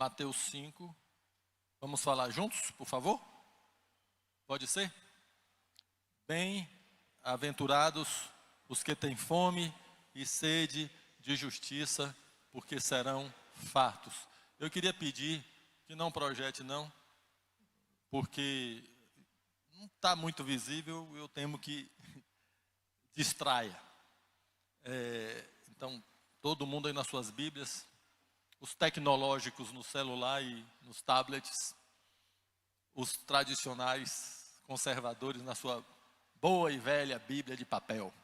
Mateus 5. Vamos falar juntos, por favor? Pode ser? Bem-aventurados os que têm fome e sede de justiça, porque serão fartos. Eu queria pedir que não projete não, porque não está muito visível, eu temo que distraia. Então, todo mundo aí nas suas Bíblias, os tecnológicos no celular e nos tablets, os tradicionais conservadores na sua boa e velha Bíblia de papel.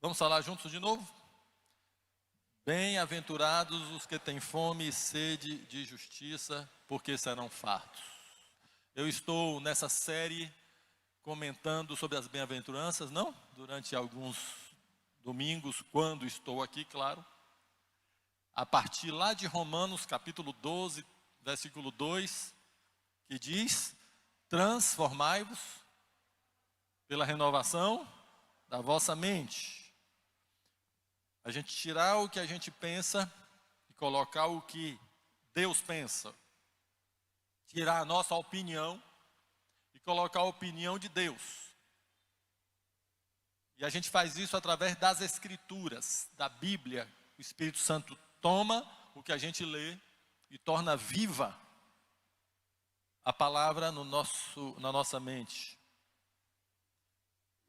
Vamos falar juntos de novo? Bem-aventurados os que têm fome e sede de justiça, porque serão fartos. Eu estou nessa série comentando sobre as bem-aventuranças, não? Durante alguns domingos, quando estou aqui, claro. A partir lá de Romanos, capítulo 12, versículo 2, que diz: transformai-vos pela renovação da vossa mente. A gente tirar o que a gente pensa e colocar o que Deus pensa. Tirar a nossa opinião e colocar a opinião de Deus. E a gente faz isso através das Escrituras, da Bíblia. O Espírito Santo toma o que a gente lê e torna viva a palavra na nossa mente.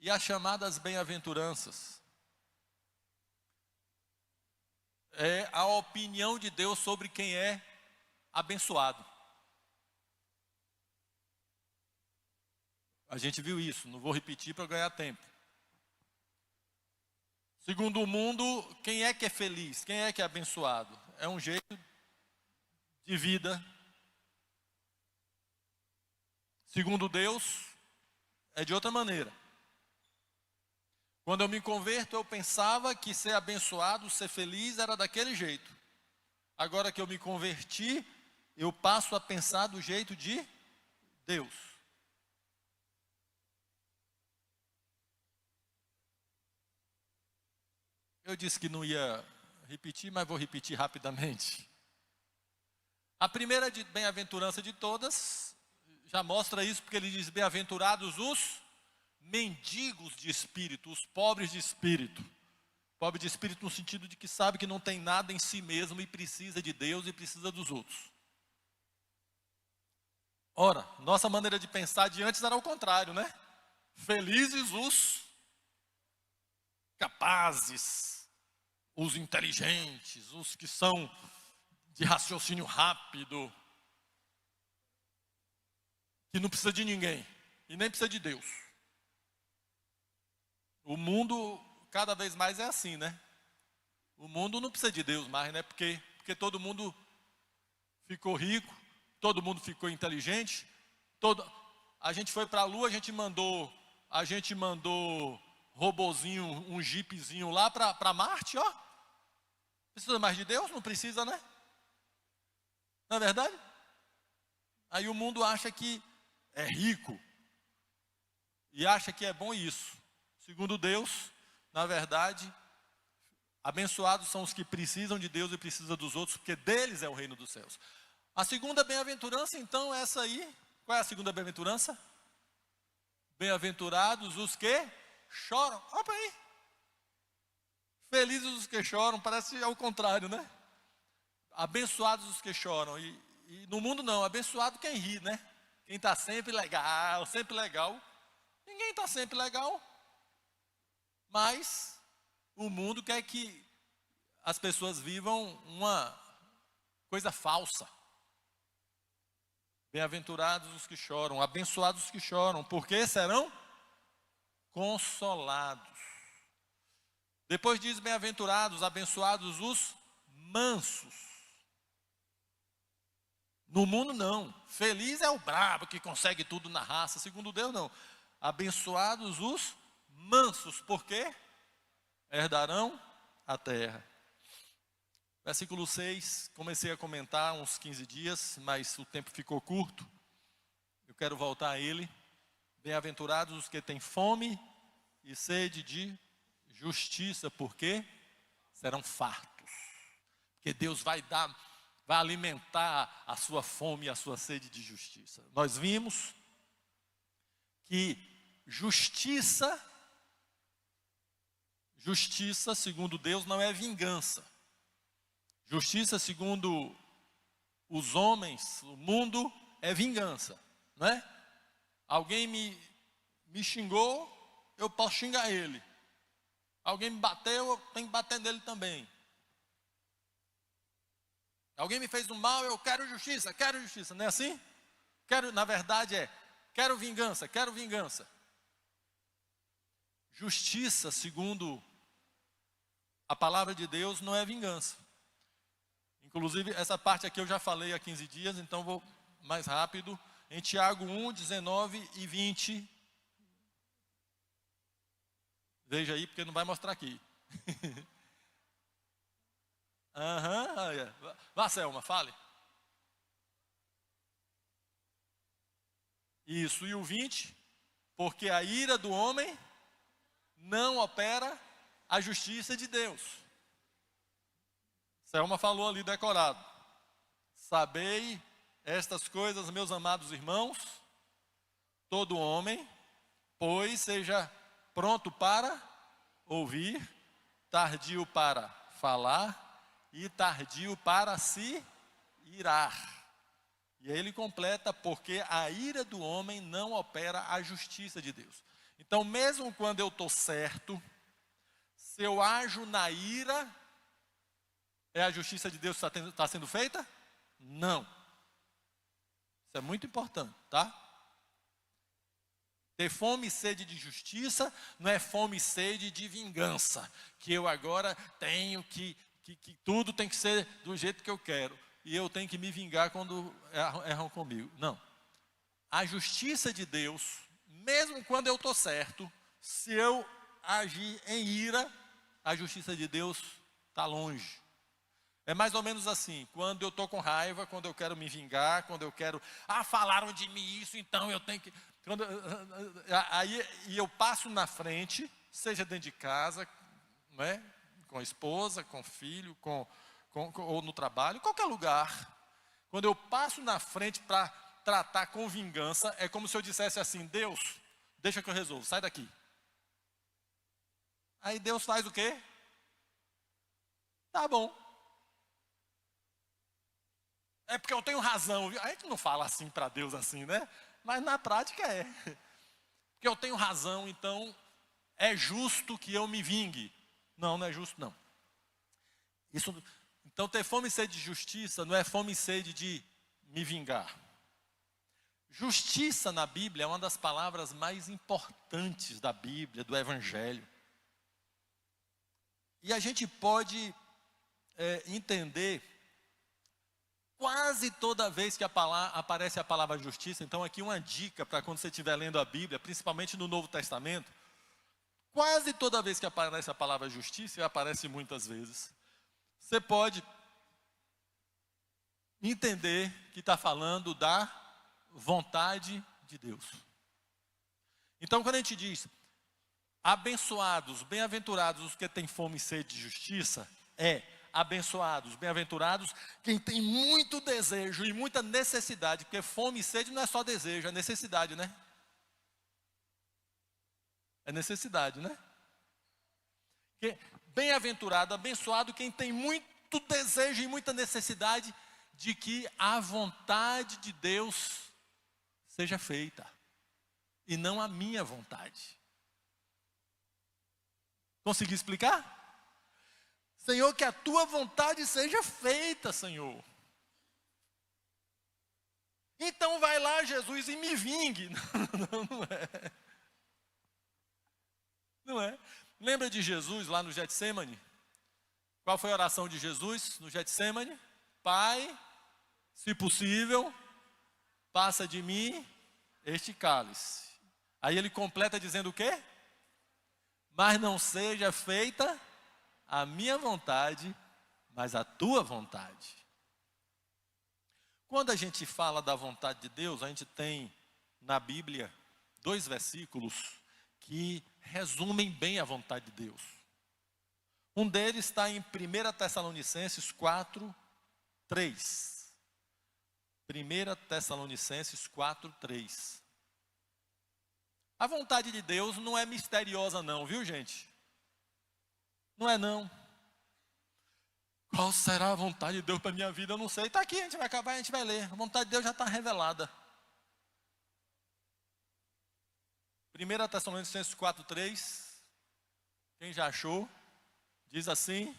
E as chamadas bem-aventuranças é a opinião de Deus sobre quem é abençoado. A gente viu isso, não vou repetir para ganhar tempo. Segundo o mundo, quem é que é feliz? Quem é que é abençoado? É um jeito de vida. Segundo Deus, é de outra maneira. Quando eu me converto, eu pensava que ser abençoado, ser feliz, era daquele jeito. Agora que eu me converti, eu passo a pensar do jeito de Deus. Eu disse que não ia repetir, mas vou repetir rapidamente. A primeira bem-aventurança de todas já mostra isso, porque ele diz: bem-aventurados os mendigos de espírito, os pobres de espírito. Pobre de espírito no sentido de que sabe que não tem nada em si mesmo e precisa de Deus e precisa dos outros. Ora, nossa maneira de pensar de antes era o contrário, né? Felizes os capazes, os inteligentes, os que são de raciocínio rápido, que não precisa de ninguém e nem precisa de Deus. O mundo cada vez mais é assim, né? O mundo não precisa de Deus mais, né? Porque todo mundo ficou rico, todo mundo ficou inteligente. A gente foi para a Lua, a gente mandou robozinho, um jeepzinho lá para Marte, ó. Precisa mais de Deus? Não precisa, né? Não é verdade? Aí o mundo acha que é rico e acha que é bom isso. Segundo Deus, na verdade, abençoados são os que precisam de Deus e precisam dos outros, porque deles é o reino dos céus. A segunda bem-aventurança, então, é essa aí. Qual é a segunda bem-aventurança? Bem-aventurados os que choram. Opa aí. Felizes os que choram, parece ao contrário, né? Abençoados os que choram. E no mundo não, abençoado quem ri, né? Quem está sempre legal, sempre legal. Ninguém está sempre legal. Mas o mundo quer que as pessoas vivam uma coisa falsa. Bem-aventurados os que choram, abençoados os que choram, porque serão consolados. Depois diz: bem-aventurados, abençoados os mansos. No mundo não. Feliz é o brabo que consegue tudo na raça. Segundo Deus não. Abençoados os mansos, porque herdarão a terra. Versículo 6, comecei a comentar uns 15 dias, mas o tempo ficou curto. Eu quero voltar a ele. Bem-aventurados os que têm fome e sede de justiça, porque serão fartos. Porque Deus vai alimentar a sua fome e a sua sede de justiça. Nós vimos que justiça, segundo Deus, não é vingança. Justiça, segundo os homens, o mundo, é vingança, não é? Alguém me xingou, eu posso xingar ele. Alguém me bateu, eu tenho que bater nele também. Alguém me fez um mal, eu quero justiça, não é assim? Na verdade quero vingança. Justiça, segundo a palavra de Deus, não é vingança. Inclusive, essa parte aqui eu já falei há 15 dias, então vou mais rápido. Em Tiago 1, 19 e 20. Veja aí, porque não vai mostrar aqui. Vá, Selma, fale. Isso, e o 20. Porque a ira do homem não opera a justiça de Deus. Selma falou ali decorado. Sabei estas coisas, meus amados irmãos, todo homem, pois seja pronto para ouvir, tardio para falar e tardio para se irar. E aí ele completa, porque a ira do homem não opera a justiça de Deus. Então, mesmo quando eu estou certo, se eu ajo na ira, é a justiça de Deus que está sendo feita? Não. Isso é muito importante, tá? Ter fome e sede de justiça não é fome e sede de vingança. Que eu agora tenho que tudo tem que ser do jeito que eu quero. E eu tenho que me vingar quando erram comigo. Não. A justiça de Deus, mesmo quando eu estou certo, se eu agir em ira, a justiça de Deus está longe. É mais ou menos assim, quando eu estou com raiva, quando eu quero me vingar, quando eu quero, falaram de mim isso, então eu tenho que... Aí eu passo na frente, seja dentro de casa, não é? Com a esposa, com o filho, ou no trabalho, em qualquer lugar. Quando eu passo na frente para tratar com vingança, é como se eu dissesse assim, Deus, deixa que eu resolvo, sai daqui. Aí Deus faz o quê? Tá bom. É porque eu tenho razão. A gente não fala assim para Deus assim, né? Mas na prática é. Porque eu tenho razão, então é justo que eu me vingue. Não, não é justo não. Então ter fome e sede de justiça não é fome e sede de me vingar. Justiça na Bíblia é uma das palavras mais importantes da Bíblia, do Evangelho. E a gente pode entender quase toda vez que aparece a palavra justiça. Então aqui uma dica para quando você estiver lendo a Bíblia, principalmente no Novo Testamento. Quase toda vez que aparece a palavra justiça, e aparece muitas vezes, você pode entender que está falando da vontade de Deus. Então quando a gente diz, abençoados, bem-aventurados os que têm fome e sede de justiça, abençoados, bem-aventurados quem tem muito desejo e muita necessidade, porque fome e sede não é só desejo, é necessidade, né? É necessidade, né? Bem-aventurado, abençoado quem tem muito desejo e muita necessidade de que a vontade de Deus seja feita e não a minha vontade. Consegui explicar? Senhor, que a tua vontade seja feita, Senhor. Então vai lá, Jesus, e me vingue. Não é. Não é. Lembra de Jesus lá no Getsemane? Qual foi a oração de Jesus no Getsemane? Pai, se possível, passa de mim este cálice. Aí ele completa dizendo o quê? Mas não seja feita a minha vontade, mas a tua vontade. Quando a gente fala da vontade de Deus, a gente tem na Bíblia 2 versículos que resumem bem a vontade de Deus. Um deles está em 1 Tessalonicenses 4, 3. 1 Tessalonicenses 4, 3. A vontade de Deus não é misteriosa não, viu gente? Não é não. Qual será a vontade de Deus para a minha vida? Eu não sei. Está aqui, a gente vai acabar, a gente vai ler. A vontade de Deus já está revelada. 1 Tessalonicenses 4, 3. Quem já achou? Diz assim: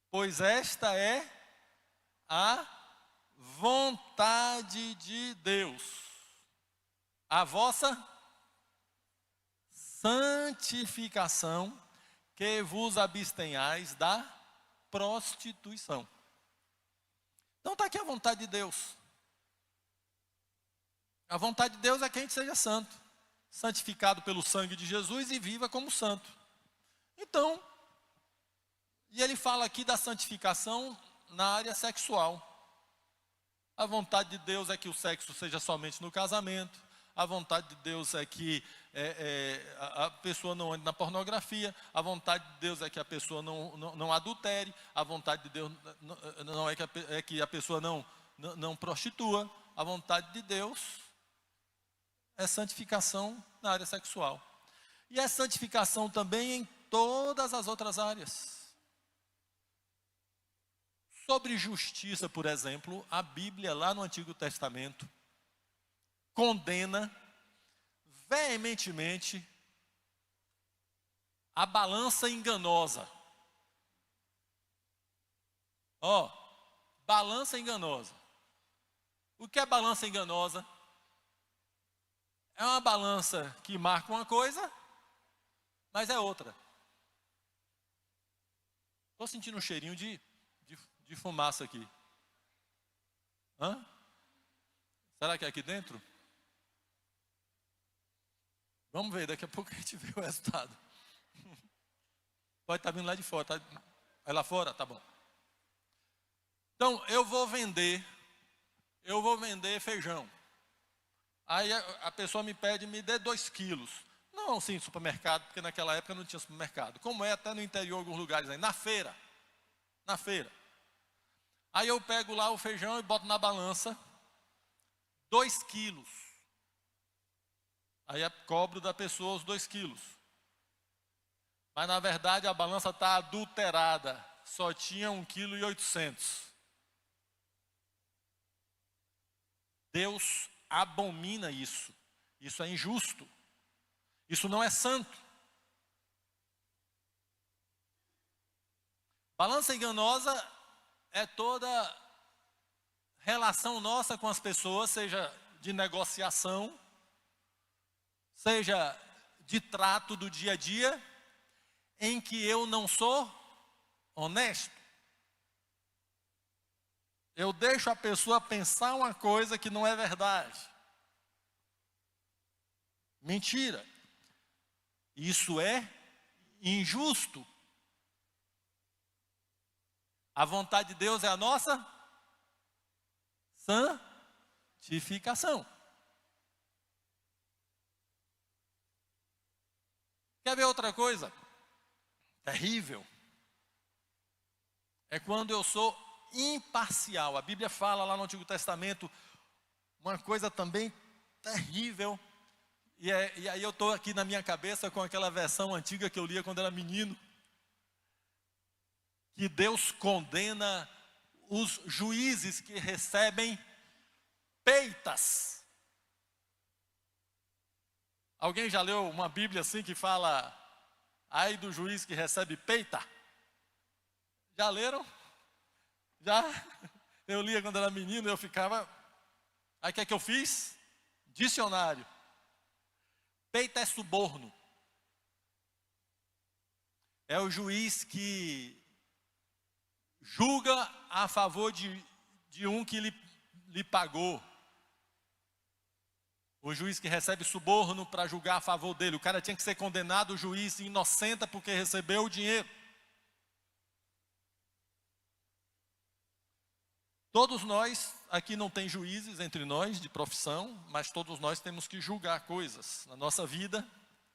pois esta é a vontade de Deus, a vossa santificação, que vos abstenhais da prostituição. Então está aqui a vontade de Deus. A vontade de Deus é que a gente seja santo, santificado pelo sangue de Jesus e viva como santo. Então, e ele fala aqui da santificação na área sexual. A vontade de Deus é que o sexo seja somente no casamento. A vontade de Deus é que a pessoa não ande na pornografia. A vontade de Deus é que a pessoa não adultere. A vontade de Deus não é que a pessoa não prostitua. A vontade de Deus é santificação na área sexual. E é santificação também em todas as outras áreas. Sobre justiça, por exemplo, a Bíblia lá no Antigo Testamento condena veementemente a balança enganosa. Balança enganosa. O que é balança enganosa? É uma balança que marca uma coisa, mas é outra. Estou sentindo um cheirinho de fumaça aqui. Será que é aqui dentro? Vamos ver, daqui a pouco a gente vê o resultado. Pode estar vindo lá de fora, tá? É lá fora? Tá bom. Então, eu vou vender feijão. Aí a pessoa me pede, me dê 2 quilos. Não, sim, supermercado, porque naquela época não tinha supermercado. Como é até no interior, em alguns lugares aí, na feira. Aí eu pego lá o feijão e boto na balança 2 quilos. Aí eu cobro da pessoa os 2 quilos. Mas na verdade a balança está adulterada. Só tinha 1,8 kg. Deus abomina isso. Isso é injusto. Isso não é santo. Balança enganosa é toda relação nossa com as pessoas, seja de negociação, seja de trato do dia a dia, em que eu não sou honesto. Eu deixo a pessoa pensar uma coisa que não é verdade. Mentira. Isso é injusto. A vontade de Deus é a nossa santificação. Quer ver outra coisa? Terrível. É quando eu sou imparcial. A Bíblia fala lá no Antigo Testamento uma coisa também terrível. E aí eu estou aqui na minha cabeça com aquela versão antiga que eu lia quando era menino. Que Deus condena os juízes que recebem peitas. Alguém já leu uma Bíblia assim que fala, ai do juiz que recebe peita? Já leram? Já? Eu lia quando era menino, eu ficava... Aí o que é que eu fiz? Dicionário. Peita é suborno. É o juiz que julga a favor de um que lhe pagou. O juiz que recebe suborno para julgar a favor dele. O cara tinha que ser condenado, o juiz inocenta porque recebeu o dinheiro. Todos nós, aqui não tem juízes entre nós de profissão, mas todos nós temos que julgar coisas na nossa vida.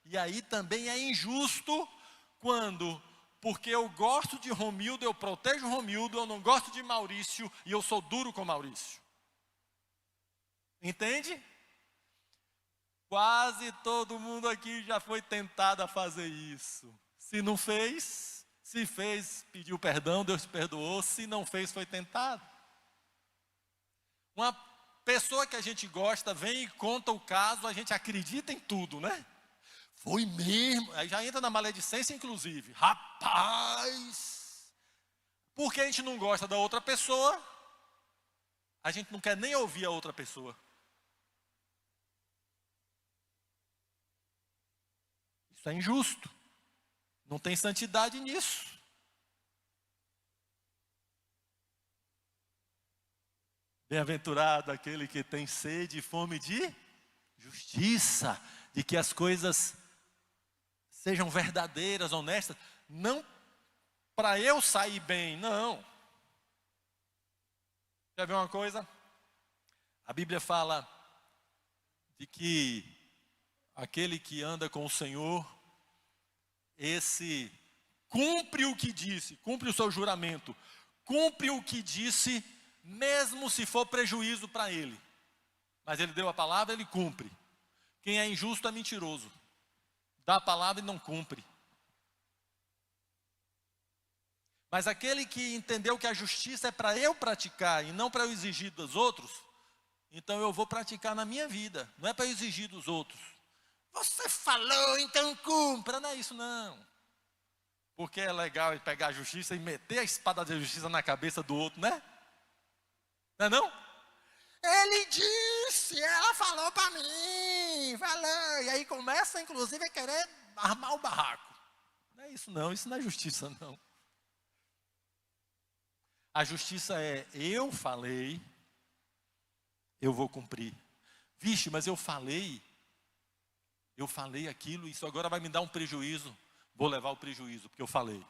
E aí também é injusto quando Porque eu gosto de Romildo, eu protejo Romildo, eu não gosto de Maurício e eu sou duro com Maurício. Entende? Quase todo mundo aqui já foi tentado a fazer isso. Se não fez, se fez, pediu perdão, Deus te perdoou. Se não fez, foi tentado. Uma pessoa que a gente gosta vem e conta o caso, a gente acredita em tudo, né? Foi mesmo. Aí já entra na maledicência, inclusive. Rapaz! Porque a gente não gosta da outra pessoa, a gente não quer nem ouvir a outra pessoa. Isso é injusto. Não tem santidade nisso. Bem-aventurado aquele que tem sede e fome de justiça, de que as coisas sejam verdadeiras, honestas, não para eu sair bem, não. Quer ver uma coisa? A Bíblia fala de que aquele que anda com o Senhor, esse cumpre o que disse, cumpre o seu juramento, cumpre o que disse, mesmo se for prejuízo para ele. Mas ele deu a palavra, ele cumpre. Quem é injusto é mentiroso. Dá a palavra e não cumpre. Mas aquele que entendeu que a justiça é para eu praticar e não para eu exigir dos outros, então eu vou praticar na minha vida, não é para eu exigir dos outros. Você falou, então cumpra. Não é isso não. Porque é legal pegar a justiça e meter a espada da justiça na cabeça do outro, né? Não é não? Ele disse, ela falou para mim, falou. E aí começa inclusive a querer armar o barraco. Não é isso não, isso não é justiça não. A justiça é, eu falei, eu vou cumprir. Vixe, mas eu falei aquilo, isso agora vai me dar um prejuízo. Vou levar o prejuízo, porque eu falei.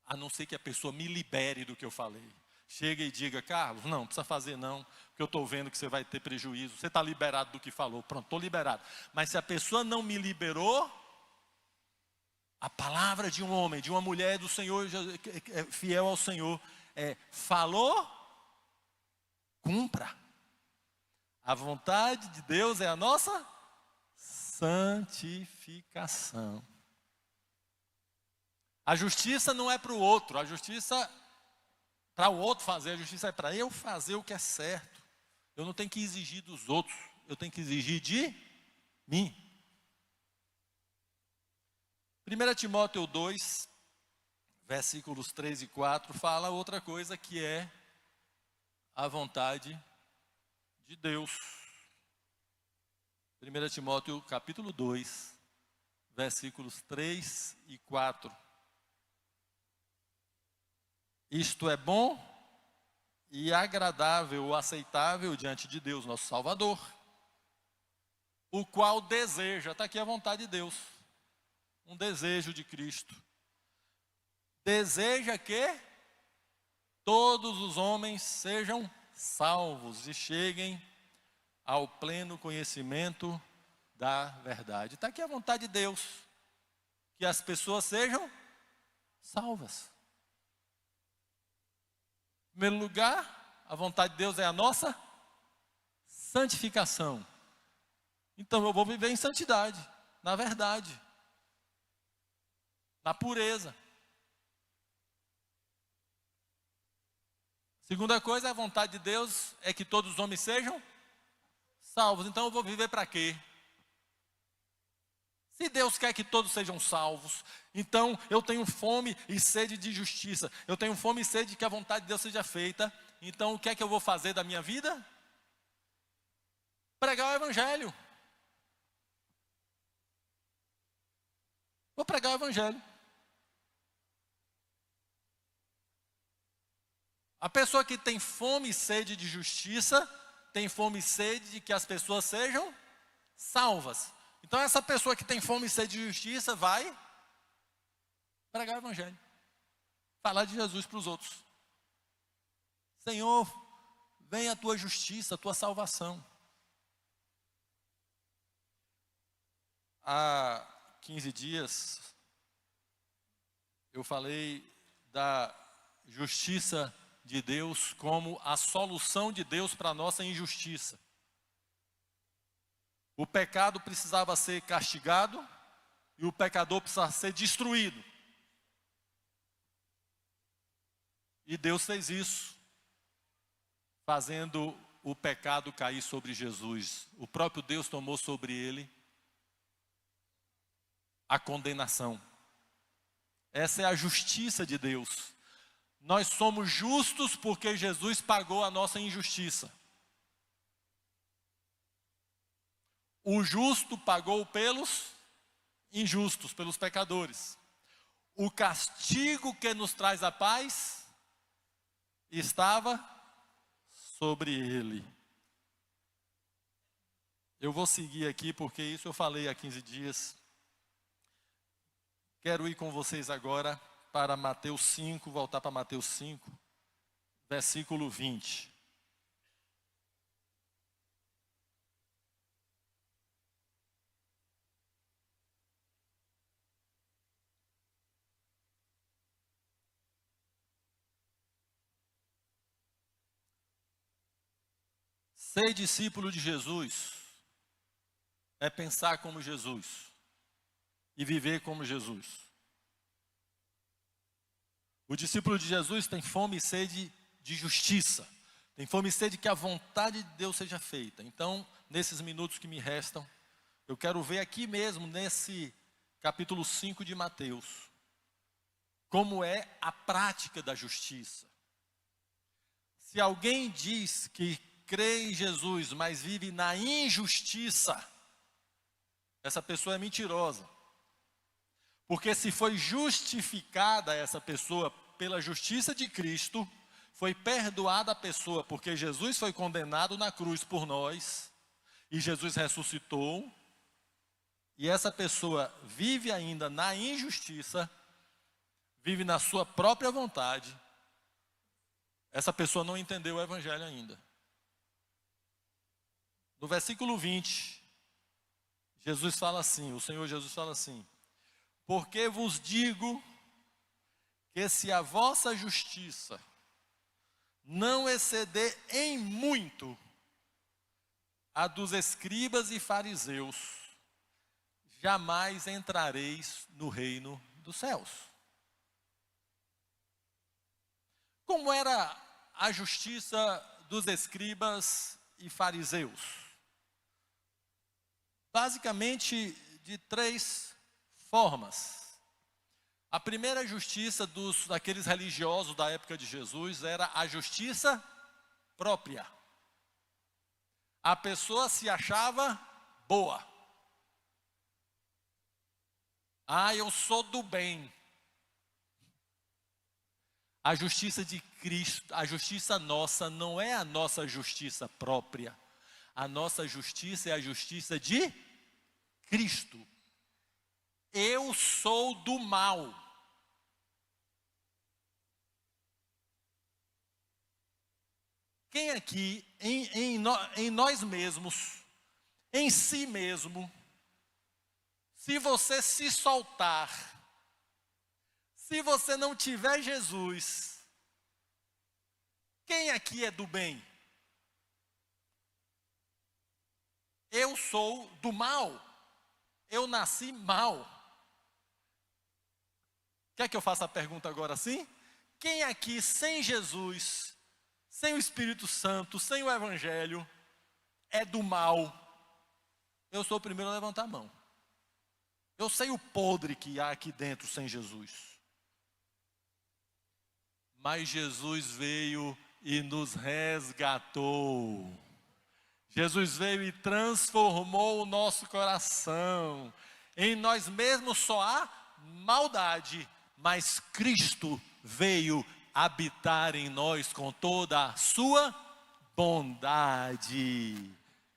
A não ser que a pessoa me libere do que eu falei. Chega e diga, Carlos, não precisa fazer não, porque eu estou vendo que você vai ter prejuízo. Você está liberado do que falou, pronto, estou liberado. Mas se a pessoa não me liberou, a palavra de um homem, de uma mulher do Senhor, fiel ao Senhor, falou, cumpra. A vontade de Deus é a nossa santificação. A justiça não é para o outro, a justiça para o outro fazer, a justiça é para eu fazer o que é certo. Eu não tenho que exigir dos outros, eu tenho que exigir de mim. 1 Timóteo 2, versículos 3 e 4, fala outra coisa que é a vontade de Deus. 1 Timóteo capítulo 2, versículos 3 e 4. Isto é bom e agradável ou aceitável diante de Deus, nosso Salvador, o qual deseja, está aqui a vontade de Deus, um desejo de Cristo. Deseja que todos os homens sejam salvos e cheguem ao pleno conhecimento da verdade. Está aqui a vontade de Deus, que as pessoas sejam salvas. Em primeiro lugar, a vontade de Deus é a nossa santificação. Então eu vou viver em santidade, na verdade, na pureza. Segunda coisa, a vontade de Deus é que todos os homens sejam salvos. Então eu vou viver para quê? Se Deus quer que todos sejam salvos, então eu tenho fome e sede de justiça. Eu tenho fome e sede de que a vontade de Deus seja feita. Então o que é que eu vou fazer da minha vida? Pregar o Evangelho. Vou pregar o Evangelho. A pessoa que tem fome e sede de justiça, tem fome e sede de que as pessoas sejam salvas. Então essa pessoa que tem fome e sede de justiça vai pregar o Evangelho. Falar de Jesus para os outros. Senhor, venha a tua justiça, a tua salvação. Há 15 dias, eu falei da justiça de Deus como a solução de Deus para a nossa injustiça. O pecado precisava ser castigado e o pecador precisava ser destruído. E Deus fez isso, fazendo o pecado cair sobre Jesus. O próprio Deus tomou sobre ele a condenação. Essa é a justiça de Deus. Nós somos justos porque Jesus pagou a nossa injustiça. O justo pagou pelos injustos, pelos pecadores. O castigo que nos traz a paz estava sobre ele. Eu vou seguir aqui porque isso eu falei há 15 dias. Quero ir com vocês agora para Mateus 5, voltar para Mateus 5, versículo 20. Ser discípulo de Jesus é pensar como Jesus e viver como Jesus. O discípulo de Jesus tem fome e sede de justiça. Tem fome e sede que a vontade de Deus seja feita. Então, nesses minutos que me restam, eu quero ver aqui mesmo, nesse capítulo 5 de Mateus, como é a prática da justiça. Se alguém diz que crê em Jesus, mas vive na injustiça, essa pessoa é mentirosa. Porque se foi justificada essa pessoa pela justiça de Cristo, foi perdoada a pessoa, porque Jesus foi condenado na cruz por nós, e Jesus ressuscitou, e essa pessoa vive ainda na injustiça, vive na sua própria vontade, essa pessoa não entendeu o Evangelho ainda. No versículo 20, Jesus fala assim, o Senhor Jesus fala assim: porque vos digo que se a vossa justiça não exceder em muito a dos escribas e fariseus, jamais entrareis no reino dos céus. Como era a justiça dos escribas e fariseus? Basicamente de 3 formas. A primeira justiça daqueles religiosos da época de Jesus era a justiça própria. A pessoa se achava boa. Ah, eu sou do bem. A justiça de Cristo, a justiça nossa não é a nossa justiça própria. A nossa justiça é a justiça de Cristo. Eu sou do mal. Quem aqui, em nós mesmos, em si mesmo, se você se soltar, se você não tiver Jesus, quem aqui é do bem? Eu sou do mal. Eu nasci mal. Quer que eu faça a pergunta agora assim? Quem aqui sem Jesus, sem o Espírito Santo, sem o Evangelho, é do mal? Eu sou o primeiro a levantar a mão. Eu sei o podre que há aqui dentro sem Jesus. Mas Jesus veio e nos resgatou. Jesus veio e transformou o nosso coração. Em nós mesmos só há maldade, mas Cristo veio habitar em nós com toda a sua bondade.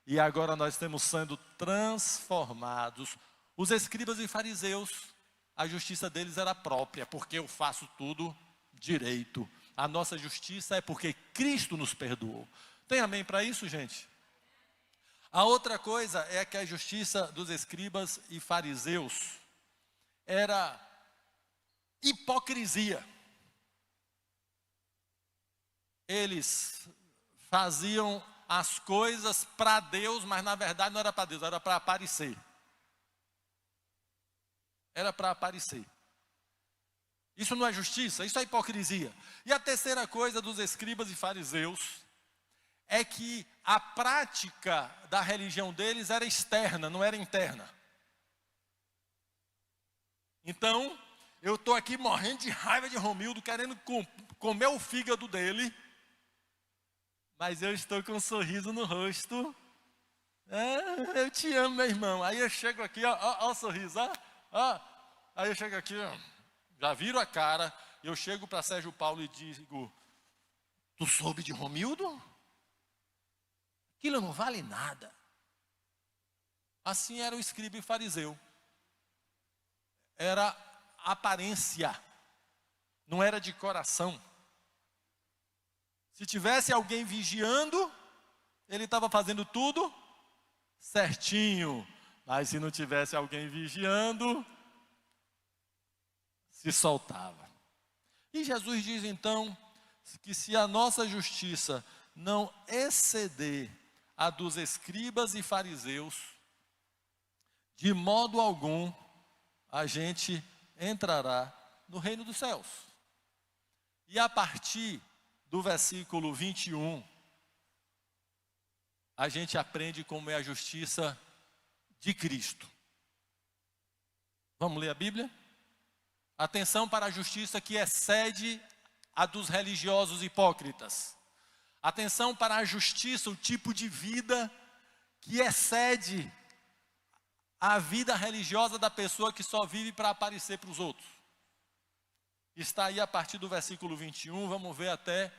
E agora nós estamos sendo transformados. Os escribas e fariseus, a justiça deles era própria, porque eu faço tudo direito. A nossa justiça é porque Cristo nos perdoou. Tem amém para isso, gente? A outra coisa é que a justiça dos escribas e fariseus era hipocrisia. Eles faziam as coisas para Deus, mas na verdade não era para Deus, era para aparecer. Era para aparecer. Isso não é justiça, isso é hipocrisia. E a terceira coisa dos escribas e fariseus é que a prática da religião deles era externa, não era interna. Então, eu estou aqui morrendo de raiva de Romildo, querendo comer o fígado dele, mas eu estou com um sorriso no rosto. Eu te amo, meu irmão. Aí eu chego aqui, ó o sorriso, ó. Aí eu chego aqui, ó, já viro a cara, eu chego para Sérgio Paulo e digo: tu soube de Romildo? Aquilo não vale nada. Assim era o escriba e fariseu. Era aparência, não era de coração. Se tivesse alguém vigiando, ele estava fazendo tudo certinho. Mas se não tivesse alguém vigiando, se soltava. E Jesus diz então que se a nossa justiça não exceder a dos escribas e fariseus, de modo algum a gente entrará no reino dos céus. E a partir do versículo 21, a gente aprende como é a justiça de Cristo. Vamos ler a Bíblia? Atenção para a justiça que excede a dos religiosos hipócritas. Atenção para a justiça, o tipo de vida que excede a vida religiosa da pessoa que só vive para aparecer para os outros. Está aí a partir do versículo 21, vamos ver até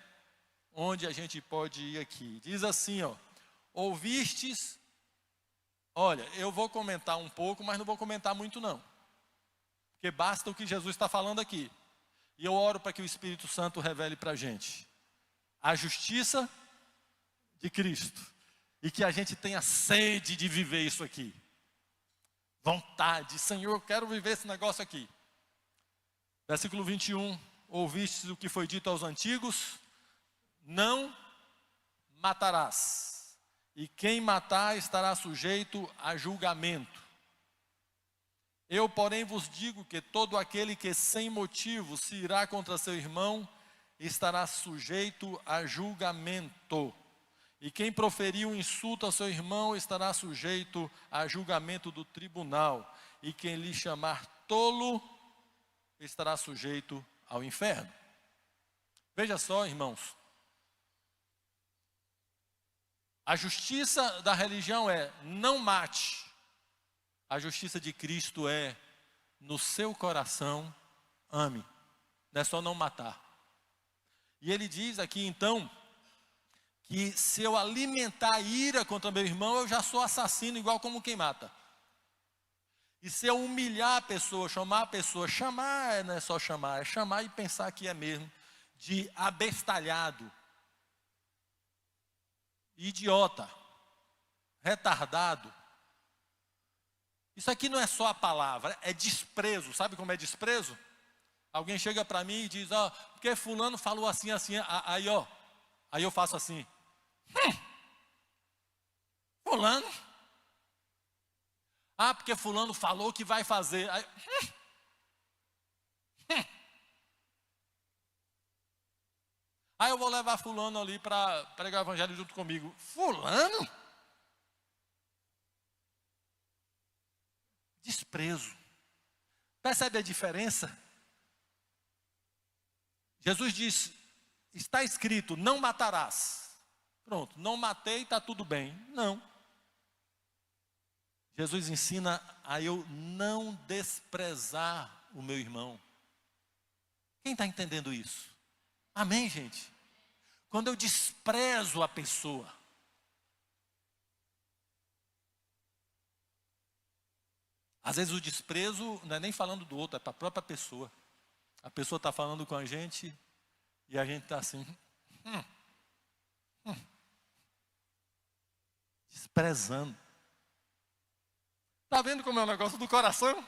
onde a gente pode ir aqui. Diz assim, ouvistes, olha, eu vou comentar um pouco, mas não vou comentar muito não. Porque basta o que Jesus está falando aqui. E eu oro para que o Espírito Santo revele para a gente a justiça de Cristo. E que a gente tenha sede de viver isso aqui. Vontade, Senhor, eu quero viver esse negócio aqui. Versículo 21, ouvistes o que foi dito aos antigos, não matarás, e quem matar estará sujeito a julgamento. Eu, porém, vos digo que todo aquele que sem motivo se irá contra seu irmão, estará sujeito a julgamento. E quem proferir um insulto ao seu irmão estará sujeito a julgamento do tribunal. E quem lhe chamar tolo estará sujeito ao inferno. Veja só, irmãos. A justiça da religião é não mate. A justiça de Cristo é no seu coração ame. Não é só não matar. E ele diz aqui então que se eu alimentar ira contra meu irmão, eu já sou assassino igual como quem mata. E se eu humilhar a pessoa, chamar a pessoa, chamar não é só chamar, é chamar e pensar que é mesmo, de abestalhado, idiota, retardado. Isso aqui não é só a palavra, é desprezo. Sabe como é desprezo? Alguém chega para mim e diz, porque fulano falou assim, assim, aí eu faço assim. Fulano? Porque fulano falou que vai fazer. Aí eu vou levar fulano ali para pregar o evangelho junto comigo. Fulano? Desprezo. Percebe a diferença? Jesus diz, está escrito, não matarás. Pronto, não matei, está tudo bem. Não. Jesus ensina a eu não desprezar o meu irmão. Quem está entendendo isso? Amém, gente? Quando eu desprezo a pessoa. Às vezes o desprezo não é nem falando do outro, é para a própria pessoa. A pessoa está falando com a gente e a gente está assim. Desprezando. Está vendo como é o negócio do coração?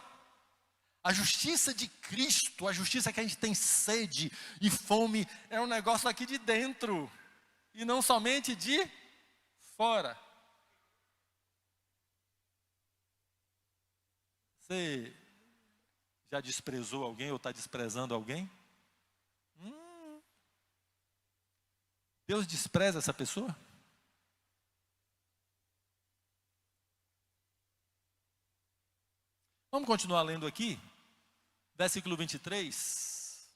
A justiça de Cristo, a justiça que a gente tem sede e fome, é um negócio aqui de dentro, e não somente de fora. Você já desprezou alguém ou está desprezando alguém? Deus despreza essa pessoa? Vamos continuar lendo aqui, versículo 23.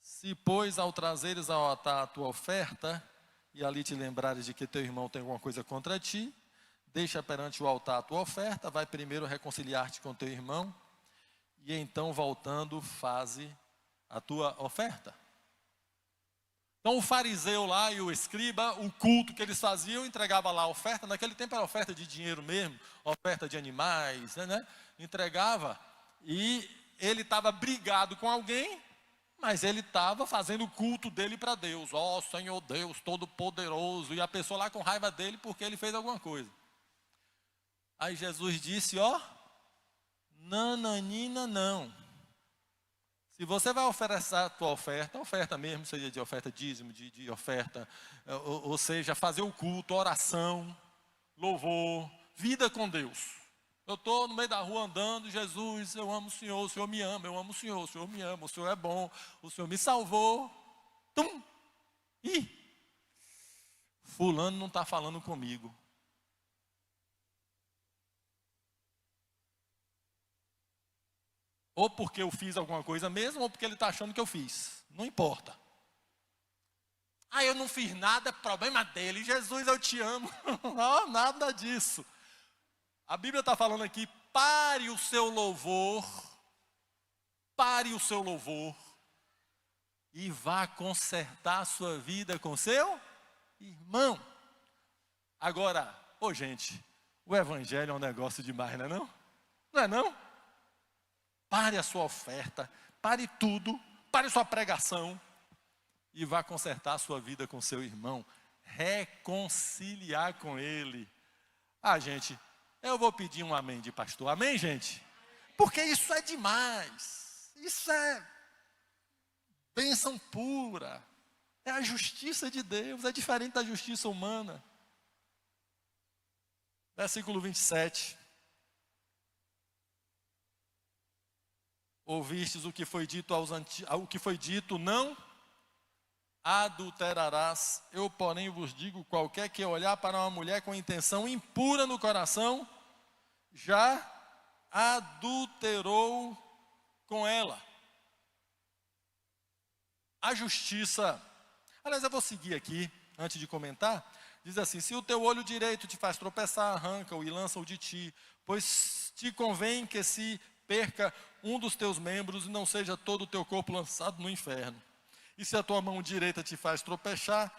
Se, pois, ao trazeres ao altar a tua oferta, e ali te lembrares de que teu irmão tem alguma coisa contra ti, deixa perante o altar a tua oferta, vai primeiro reconciliar-te com teu irmão, e então, voltando, faze a tua oferta. Então, o fariseu lá e o escriba, o culto que eles faziam, entregava lá a oferta. Naquele tempo era oferta de dinheiro mesmo, oferta de animais, né? Entregava, e ele estava brigado com alguém, mas ele estava fazendo o culto dele para Deus. Ó, Senhor Deus Todo-Poderoso. E a pessoa lá com raiva dele porque ele fez alguma coisa. Aí Jesus disse, ó, nananina não. Se você vai oferecer a tua oferta mesmo, seja de oferta dízimo, de oferta, ou seja, fazer o culto, oração, louvor, vida com Deus. Eu estou no meio da rua andando, Jesus, eu amo o Senhor me ama, eu amo o Senhor me ama, o Senhor é bom, o Senhor me salvou. Tum! Ih! Fulano não está falando comigo. Ou porque eu fiz alguma coisa mesmo, ou porque ele está achando que eu fiz. Não importa. Ah, eu não fiz nada, é problema dele. Jesus, eu te amo. Não, nada disso. A Bíblia está falando aqui, pare o seu louvor e vá consertar a sua vida com seu irmão. Agora, gente, o evangelho é um negócio demais, não é não? Não é não? Pare a sua oferta, pare tudo, pare sua pregação e vá consertar a sua vida com seu irmão, reconciliar com ele. Gente, eu vou pedir um amém de pastor, amém, gente? Porque isso é demais, isso é bênção pura, é a justiça de Deus, é diferente da justiça humana. Versículo 27. Ouvistes o que foi dito não adulterarás. Eu, porém, vos digo, qualquer que olhar para uma mulher com intenção impura no coração, já adulterou com ela. A justiça, aliás, eu vou seguir aqui, antes de comentar, diz assim, se o teu olho direito te faz tropeçar, arranca-o e lança-o de ti, pois te convém que se perca um dos teus membros e não seja todo o teu corpo lançado no inferno. E se a tua mão direita te faz tropeçar,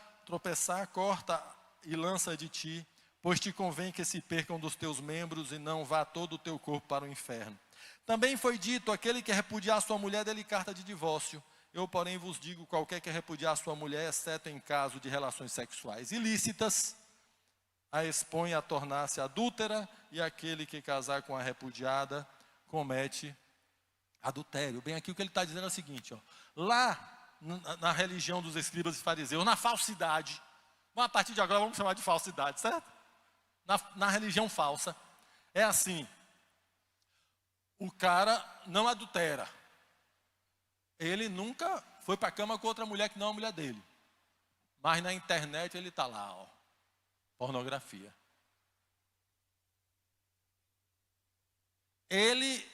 corta e lança de ti, pois te convém que se perca um dos teus membros e não vá todo o teu corpo para o inferno. Também foi dito, aquele que repudiar sua mulher dê-lhe carta de divórcio. Eu, porém, vos digo, qualquer que repudiar sua mulher, exceto em caso de relações sexuais ilícitas, a expõe a tornar-se adúltera, e aquele que casar com a repudiada comete adultério. Bem, aqui o que ele está dizendo é o seguinte, lá na religião dos escribas e fariseus, na falsidade, a partir de agora vamos chamar de falsidade, certo? Na religião falsa, é assim, o cara não adultera, ele nunca foi para a cama com outra mulher que não é a mulher dele, mas na internet ele está lá, pornografia. Ele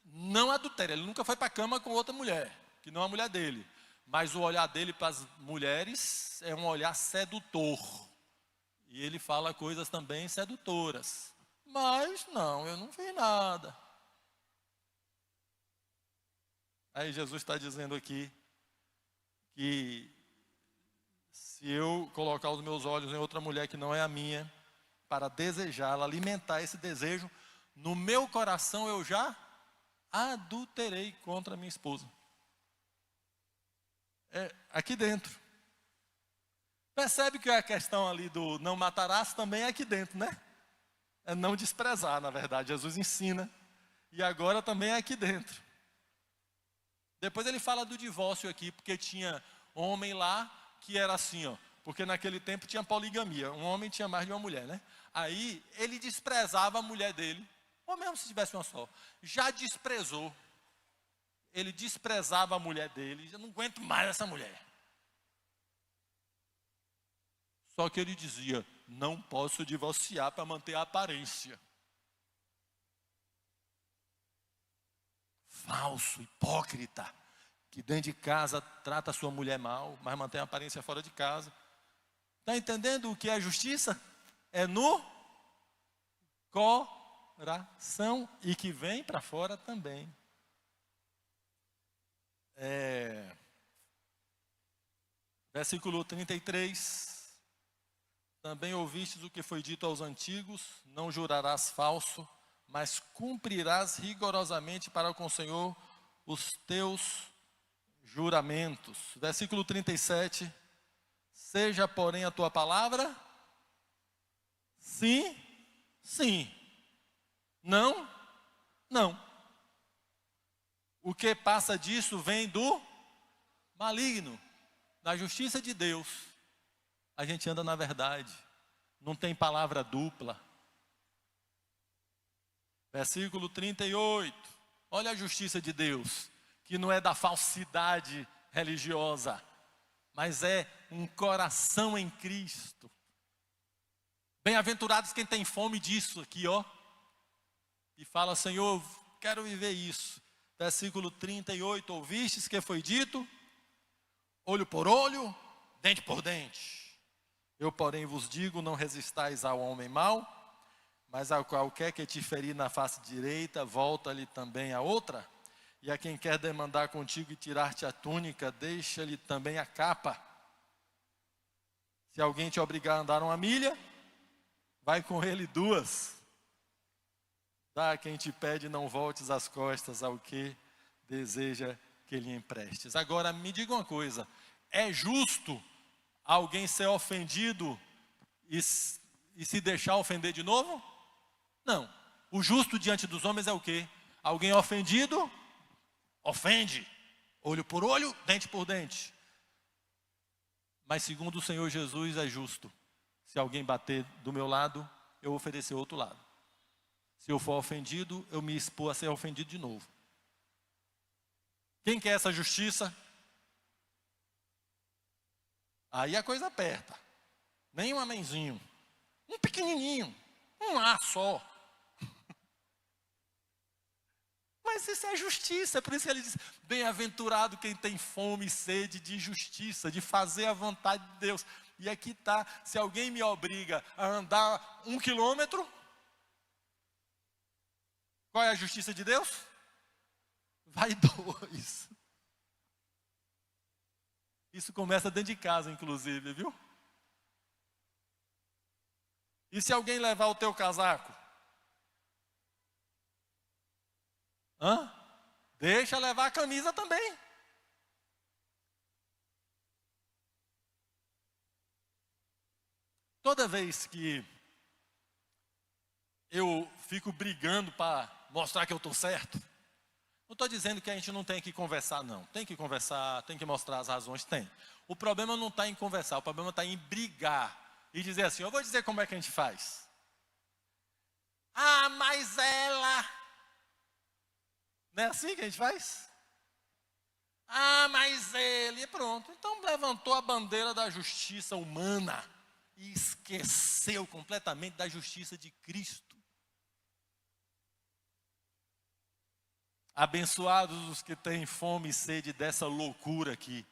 não adultera, ele nunca foi para a cama com outra mulher, que não é a mulher dele. Mas o olhar dele para as mulheres é um olhar sedutor. E ele fala coisas também sedutoras. Mas não, eu não fiz nada. Aí Jesus está dizendo aqui que se eu colocar os meus olhos em outra mulher que não é a minha, para desejá-la, alimentar esse desejo, no meu coração eu já adulterei contra a minha esposa. Aqui dentro. Percebe que a questão ali do não matarás também é aqui dentro, né? É não desprezar, na verdade. Jesus ensina e agora também é aqui dentro. Depois ele fala do divórcio aqui, porque tinha homem lá que era assim, ó, porque naquele tempo tinha poligamia, um homem tinha mais de uma mulher, né? Aí ele desprezava a mulher dele, ou mesmo se tivesse uma só, já desprezou. Ele desprezava a mulher dele, já não aguento mais essa mulher. Só que ele dizia, não posso divorciar para manter a aparência. Falso, hipócrita, que dentro de casa trata a sua mulher mal, mas mantém a aparência fora de casa. Está entendendo o que é justiça? É no coração e que vem para fora também. Versículo 33. Também ouvistes o que foi dito aos antigos, não jurarás falso, mas cumprirás rigorosamente para com o Senhor os teus juramentos. Versículo 37. Seja, porém, a tua palavra sim, sim. Não, não. O que passa disso vem do maligno. Na justiça de Deus, a gente anda na verdade. Não tem palavra dupla. Versículo 38. Olha a justiça de Deus, que não é da falsidade religiosa, mas é um coração em Cristo. Bem-aventurados quem tem fome disso aqui, ó. E fala, Senhor, quero viver isso. Versículo 38, ouvistes que foi dito? Olho por olho, dente por dente. Eu, porém, vos digo, não resistais ao homem mau, mas a qualquer que te ferir na face direita, volta-lhe também a outra. E a quem quer demandar contigo e tirar-te a túnica, deixa-lhe também a capa. Se alguém te obrigar a andar 1 milha, vai com ele 2. Dá a quem te pede, não voltes as costas ao que deseja que lhe emprestes. Agora, me diga uma coisa, é justo alguém ser ofendido e se deixar ofender de novo? Não. O justo diante dos homens é o quê? Alguém ofendido, ofende. Olho por olho, dente por dente. Mas segundo o Senhor Jesus é justo. Se alguém bater do meu lado, eu vou oferecer outro lado. Se eu for ofendido, eu me expor a ser ofendido de novo. Quem quer essa justiça? Aí a coisa aperta. Nem um amenzinho. Um pequenininho. Um A só. Mas isso é justiça. É por isso que ele diz, bem-aventurado quem tem fome e sede de justiça, de fazer a vontade de Deus. E aqui está, se alguém me obriga a andar 1 quilômetro, qual é a justiça de Deus? Vai 2. Isso começa dentro de casa, inclusive, viu? E se alguém levar o teu casaco? Deixa levar a camisa também. Toda vez que eu fico brigando para mostrar que eu estou certo, não estou dizendo que a gente não tem que conversar, não. Tem que conversar, tem que mostrar as razões, tem. O problema não está em conversar, o problema está em brigar e dizer assim, eu vou dizer como é que a gente faz. Ah, mas ela... Não é assim que a gente faz? Ah, mas ele... Pronto, então levantou a bandeira da justiça humana e esqueceu completamente da justiça de Cristo. Abençoados os que têm fome e sede dessa loucura aqui.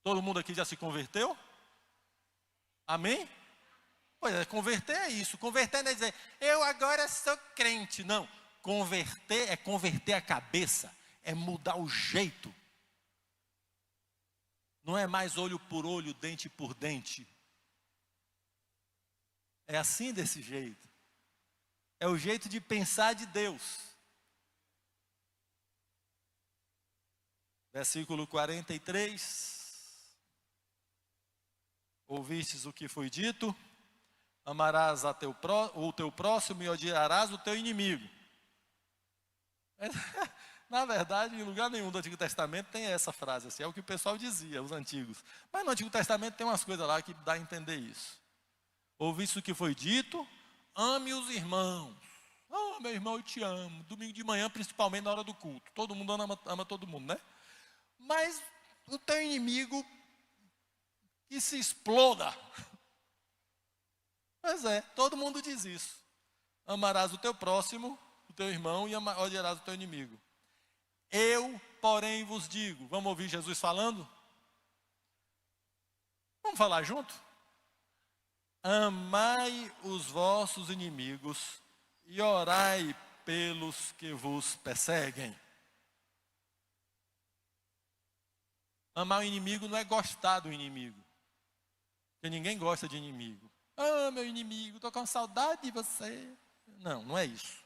Todo mundo aqui já se converteu? Amém? Pois é, converter é isso. Converter não é dizer, eu agora sou crente. Não, converter é converter a cabeça, é mudar o jeito. Não é mais olho por olho, dente por dente. É assim, desse jeito. É o jeito de pensar de Deus. Versículo 43. Ouvistes o que foi dito? Amarás o teu próximo e odiarás o teu inimigo. Na verdade, em lugar nenhum do Antigo Testamento tem essa frase, assim, é o que o pessoal dizia, os antigos. Mas no Antigo Testamento tem umas coisas lá que dá a entender isso. Ouviste o que foi dito, ame os irmãos. Oh, meu irmão, eu te amo. Domingo de manhã, principalmente na hora do culto. Todo mundo ama todo mundo, né? Mas o teu inimigo que se exploda. Pois é, todo mundo diz isso. Amarás o teu próximo, o teu irmão, e odiarás o teu inimigo. Eu, porém, vos digo. Vamos ouvir Jesus falando? Vamos falar junto? Amai os vossos inimigos e orai pelos que vos perseguem. Amar o inimigo não é gostar do inimigo. Porque ninguém gosta de inimigo. Ah, meu inimigo, estou com saudade de você. Não, não é isso.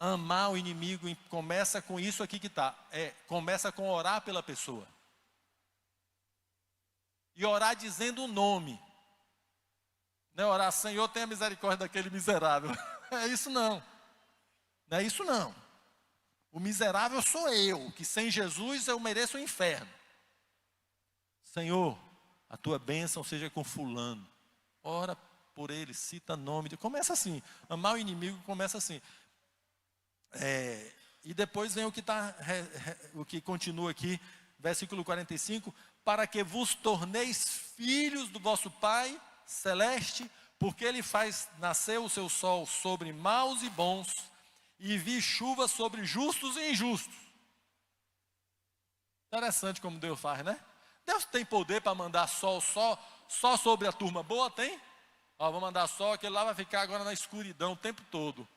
Amar o inimigo começa com isso aqui que está. Começa com orar pela pessoa. E orar dizendo o nome. Não é orar, Senhor, tenha misericórdia daquele miserável. É isso não. Não é isso não. O miserável sou eu, que sem Jesus eu mereço o inferno. Senhor, a tua bênção seja com fulano. Ora por ele, cita nome. Começa assim. Amar o inimigo começa assim. E depois vem o que continua aqui, versículo 45, para que vos torneis filhos do vosso Pai celeste, porque Ele faz nascer o seu sol sobre maus e bons, e vi chuva sobre justos e injustos. Interessante como Deus faz, né? Deus tem poder para mandar sol só sobre a turma boa, tem? Ó, vou mandar sol, aquele lá vai ficar agora na escuridão o tempo todo.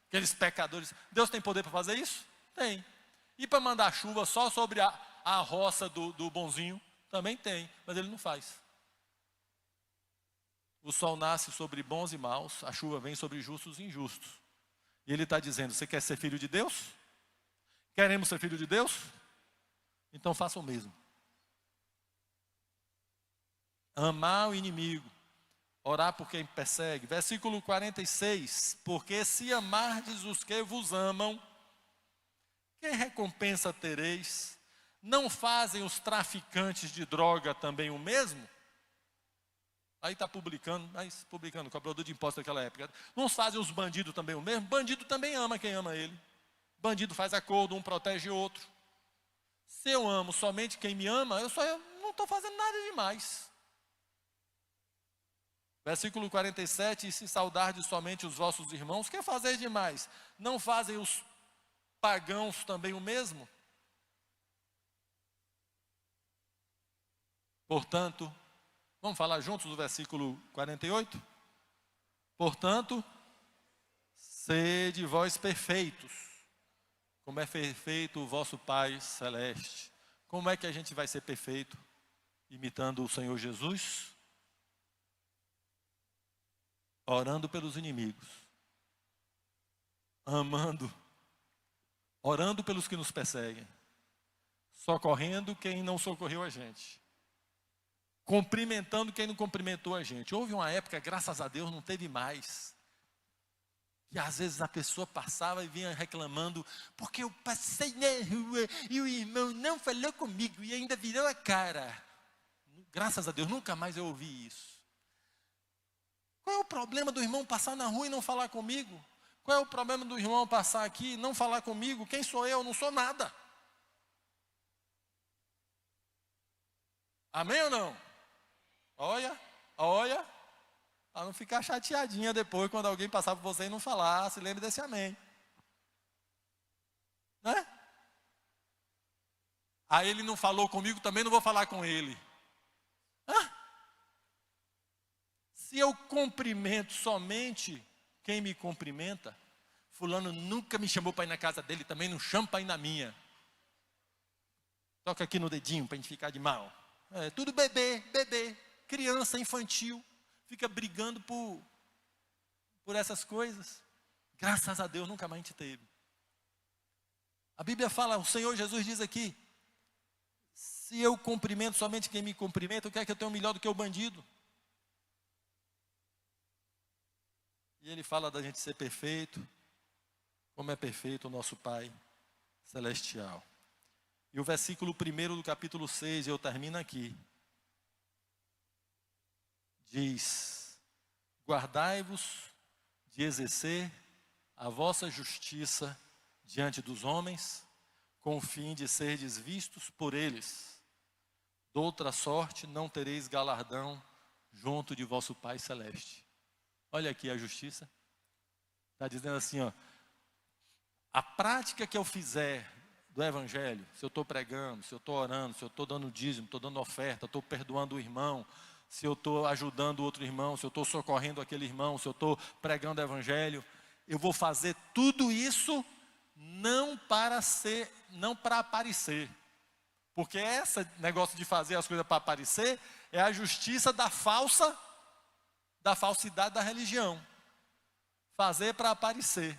Aqueles pecadores. Deus tem poder para fazer isso? Tem. E para mandar chuva só sobre a roça do bonzinho? Também tem, mas Ele não faz. O sol nasce sobre bons e maus, a chuva vem sobre justos e injustos. E Ele está dizendo, você quer ser filho de Deus? Queremos ser filho de Deus? Então faça o mesmo. Amar o inimigo. Orar por quem persegue. Versículo 46. Porque se amardes os que vos amam, que recompensa tereis? Não fazem os traficantes de droga também o mesmo? Aí está publicando, cobrador de impostos daquela época. Não fazem os bandidos também o mesmo? Bandido também ama quem ama ele. Bandido faz acordo, um protege o outro. Se eu amo somente quem me ama, eu não estou fazendo nada demais. Versículo 47, e se saudardes somente os vossos irmãos, que fazeis demais? Não fazem os pagãos também o mesmo? Portanto, vamos falar juntos do versículo 48? Portanto, sede vós perfeitos, como é perfeito o vosso Pai Celeste. Como é que a gente vai ser perfeito? Imitando o Senhor Jesus? Orando pelos inimigos, amando, orando pelos que nos perseguem, socorrendo quem não socorreu a gente, cumprimentando quem não cumprimentou a gente. Houve uma época, graças a Deus, não teve mais, que às vezes a pessoa passava e vinha reclamando, porque eu passei na rua e o irmão não falou comigo e ainda virou a cara. Graças a Deus, nunca mais eu ouvi isso. Qual é o problema do irmão passar na rua e não falar comigo? Qual é o problema do irmão passar aqui e não falar comigo? Quem sou eu? Não sou nada. Amém ou não? Olha, para não ficar chateadinha depois quando alguém passar por você e não falar, se lembre desse amém. Né? Aí ele não falou comigo, também não vou falar com ele. Se eu cumprimento somente quem me cumprimenta, fulano nunca me chamou para ir na casa dele, também não chama para ir na minha. Toca aqui no dedinho para a gente ficar de mal. Tudo bebê, criança, infantil, fica brigando por essas coisas. Graças a Deus nunca mais a gente teve. A Bíblia fala, o Senhor Jesus diz aqui, se eu cumprimento somente quem me cumprimenta, o que é que eu tenho melhor do que o bandido? E ele fala da gente ser perfeito, como é perfeito o nosso Pai celestial. E o versículo 1 do capítulo 6, eu termino aqui. Diz: guardai-vos de exercer a vossa justiça diante dos homens, com o fim de serdes vistos por eles. Doutra sorte não tereis galardão junto de vosso Pai celeste. Olha aqui a justiça. Está dizendo assim, ó. A prática que eu fizer do Evangelho, se eu estou pregando, se eu estou orando, se eu estou dando dízimo, estou dando oferta, estou perdoando o irmão, se eu estou ajudando outro irmão, se eu estou socorrendo aquele irmão, se eu estou pregando o Evangelho, eu vou fazer tudo isso não para aparecer. Porque esse negócio de fazer as coisas para aparecer é a justiça da falsidade da religião. Fazer para aparecer.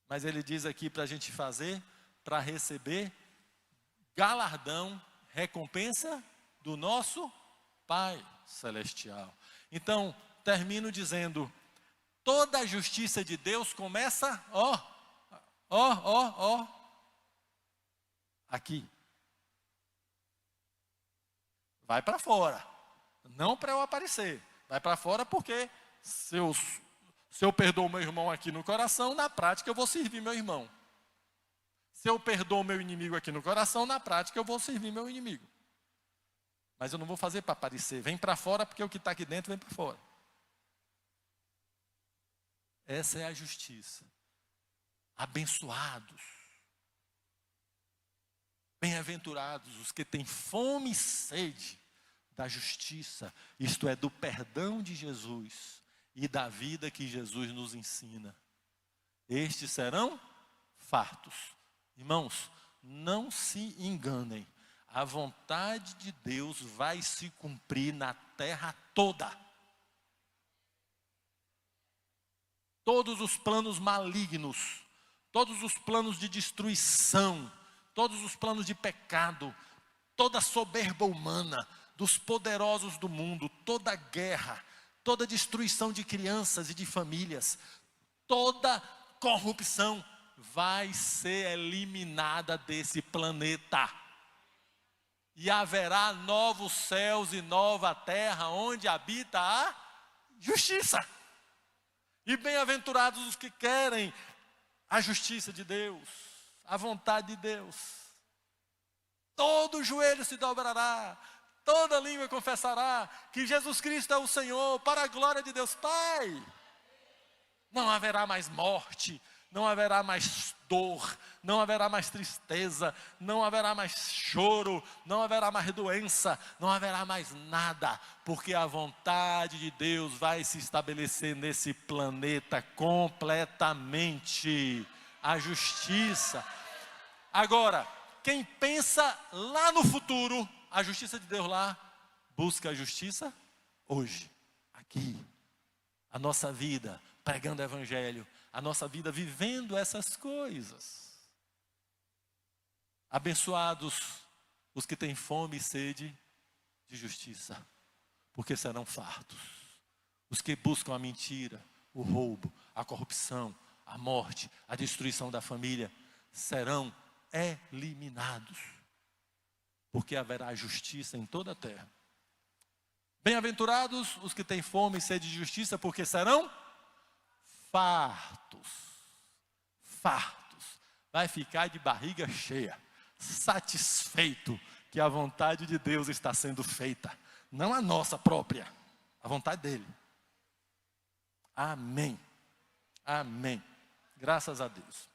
Mas ele diz aqui para a gente fazer, para receber galardão, recompensa do nosso Pai celestial. Então, termino dizendo, toda a justiça de Deus começa, aqui. Vai para fora. Não para eu aparecer. Vai para fora porque se eu perdoo meu irmão aqui no coração, na prática eu vou servir meu irmão. Se eu perdoo meu inimigo aqui no coração, na prática eu vou servir meu inimigo. Mas eu não vou fazer para aparecer. Vem para fora porque o que está aqui dentro vem para fora. Essa é a justiça. Abençoados. Bem-aventurados os que têm fome e sede da justiça, isto é, do perdão de Jesus e da vida que Jesus nos ensina. Estes serão fartos. Irmãos, não se enganem. A vontade de Deus vai se cumprir na terra toda. Todos os planos malignos, todos os planos de destruição, todos os planos de pecado, toda a soberba humana, dos poderosos do mundo, toda a guerra, toda a destruição de crianças e de famílias, toda corrupção vai ser eliminada desse planeta. E haverá novos céus e nova terra, onde habita a justiça. E bem-aventurados os que querem a justiça de Deus, a vontade de Deus. Todo joelho se dobrará, toda língua confessará que Jesus Cristo é o Senhor, para a glória de Deus Pai. Não haverá mais morte, não haverá mais dor, não haverá mais tristeza, não haverá mais choro, não haverá mais doença, não haverá mais nada, porque a vontade de Deus vai se estabelecer nesse planeta completamente. A justiça. Agora, quem pensa lá no futuro, a justiça de Deus lá, busca a justiça hoje, aqui. A nossa vida pregando o Evangelho, a nossa vida vivendo essas coisas. Abençoados os que têm fome e sede de justiça, porque serão fartos. Os que buscam a mentira, o roubo, a corrupção, a morte, a destruição da família, serão eliminados, porque haverá justiça em toda a terra. Bem-aventurados os que têm fome e sede de justiça, porque serão fartos. Fartos. Vai ficar de barriga cheia, satisfeito que a vontade de Deus está sendo feita, não a nossa própria, a vontade dele. Amém. Amém. Graças a Deus.